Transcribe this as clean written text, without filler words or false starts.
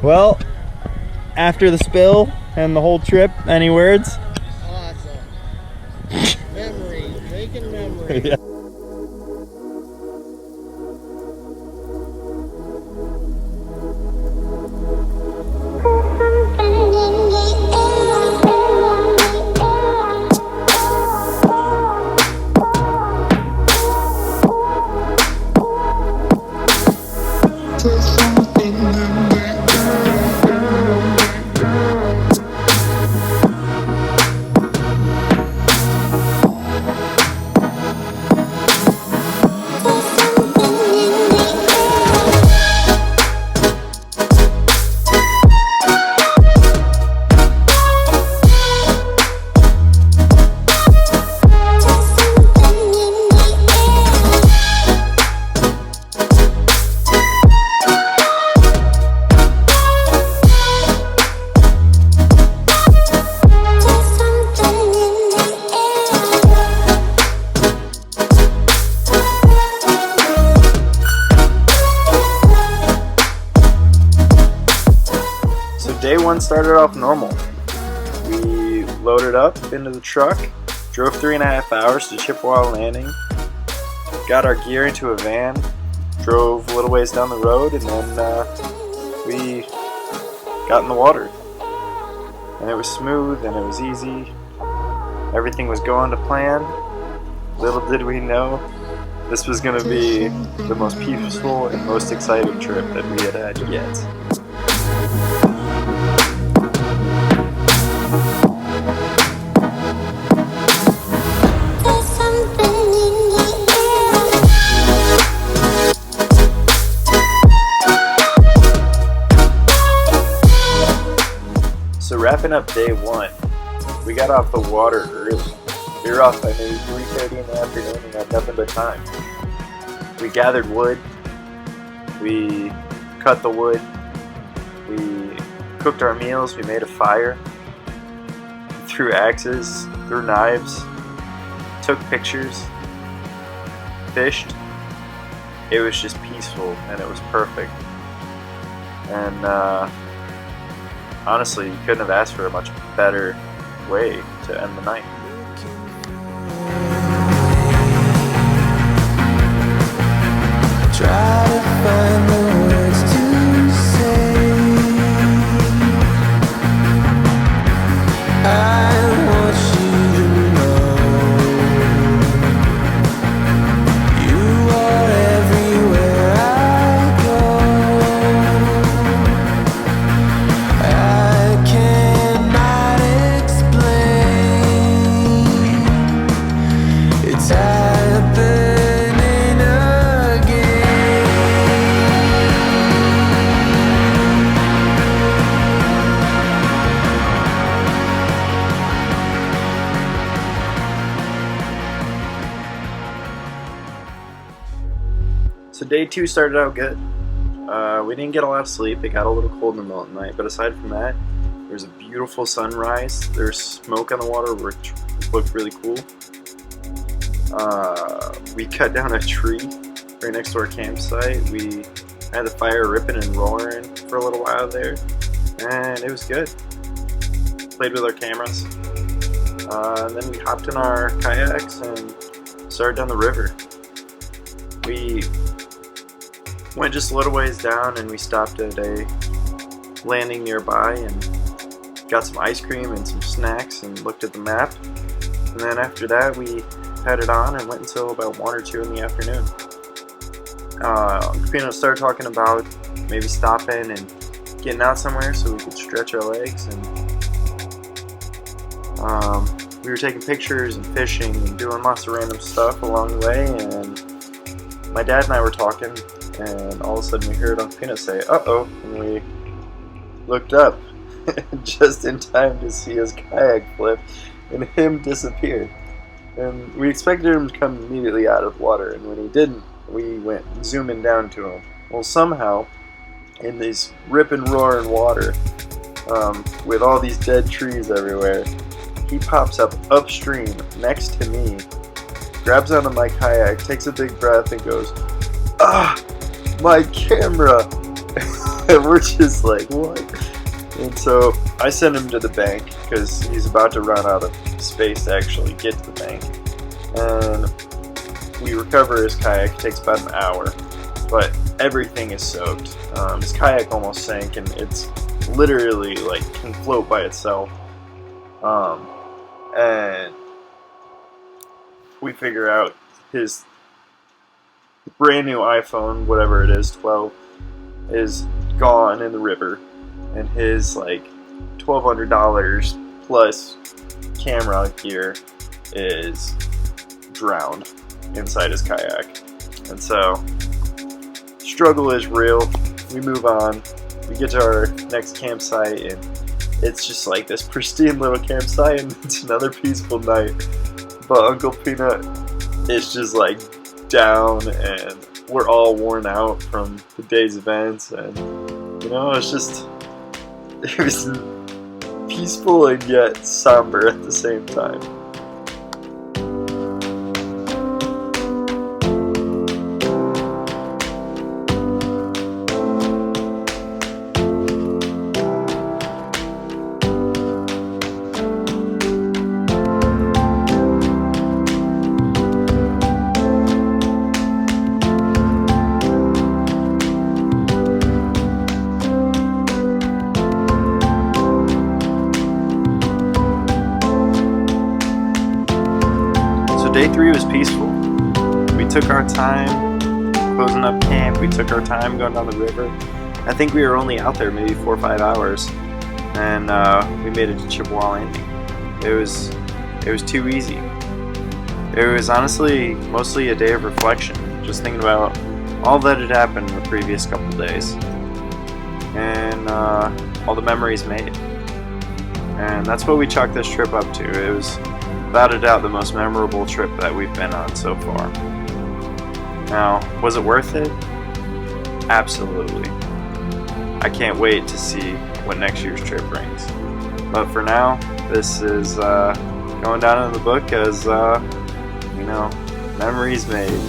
Well, after the spill and the whole trip, any words? Awesome. Memories, making memories. Yeah. Day one started off normal. We loaded up into the truck, drove 3.5 hours to Chippewa Landing, got our gear into a van, drove a little ways down the road, and then we got in the water. And it was smooth and it was easy. Everything was going to plan. Little did we know this was going to be the most peaceful and most exciting trip that we had yet. So wrapping up day one, we got off the water early. We were off by maybe 3:30 in the afternoon and had nothing but time. We gathered wood, we cut the wood, we cooked our meals, we made a fire, we threw axes, threw knives, took pictures, fished. It was just peaceful and it was perfect. And honestly, you couldn't have asked for a much better way to end the night. Try to find the words to say. I want you to know you are everywhere I go. I cannot explain. It's happening. So day two started out good. We didn't get a lot of sleep. It got a little cold in the middle of the night, but aside from that, there was a beautiful sunrise. There was smoke on the water, which looked really cool. We cut down a tree right next to our campsite. We had the fire ripping and roaring for a little while there, and it was good. Played with our cameras. And then we hopped in our kayaks and started down the river. We went just a little ways down and we stopped at a landing nearby and got some ice cream and some snacks and looked at the map. And then after that we headed on and went until about 1 or 2 in the afternoon. Peanut started talking about maybe stopping and getting out somewhere so we could stretch our legs, and we were taking pictures and fishing and doing lots of random stuff along the way. And my dad and I were talking, and all of a sudden we heard Uncle Peanut say, "Uh-oh," and we looked up just in time to see his kayak flip and him disappear. And we expected him to come immediately out of the water, and when he didn't, we went zooming down to him. Well, somehow, in this rip and roaring water, with all these dead trees everywhere, he pops up upstream next to me, grabs onto my kayak, takes a big breath, and goes, "Ah, my camera!" And we're just like, what? And so I send him to the bank because he's about to run out of space to actually get to the bank. And we recover his kayak. It takes about an hour, but everything is soaked. His kayak almost sank, and it's literally like can float by itself. And we figure out his brand new iPhone, whatever it is, 12, is gone in the river, and his like $1,200 plus camera gear is drowned inside his kayak. And so struggle is real. We move on. We get to our next campsite, and it's just like this pristine little campsite, and it's another peaceful night. But Uncle Peanut is just like down, and we're all worn out from the day's events, and you know, it was peaceful and yet somber at the same time. Day 3 was peaceful. We took our time closing up camp. We took our time going down the river. I think we were only out there maybe 4 or 5 hours, and we made it to Chippewa Landing. It was too easy. It was honestly mostly a day of reflection, just thinking about all that had happened in the previous couple days, and all the memories made. And that's what we chalked this trip up to. It was without a doubt the most memorable trip that we've been on so far. Now, was it worth it? Absolutely. I can't wait to see what next year's trip brings. But for now, this is going down in the book as, memories made.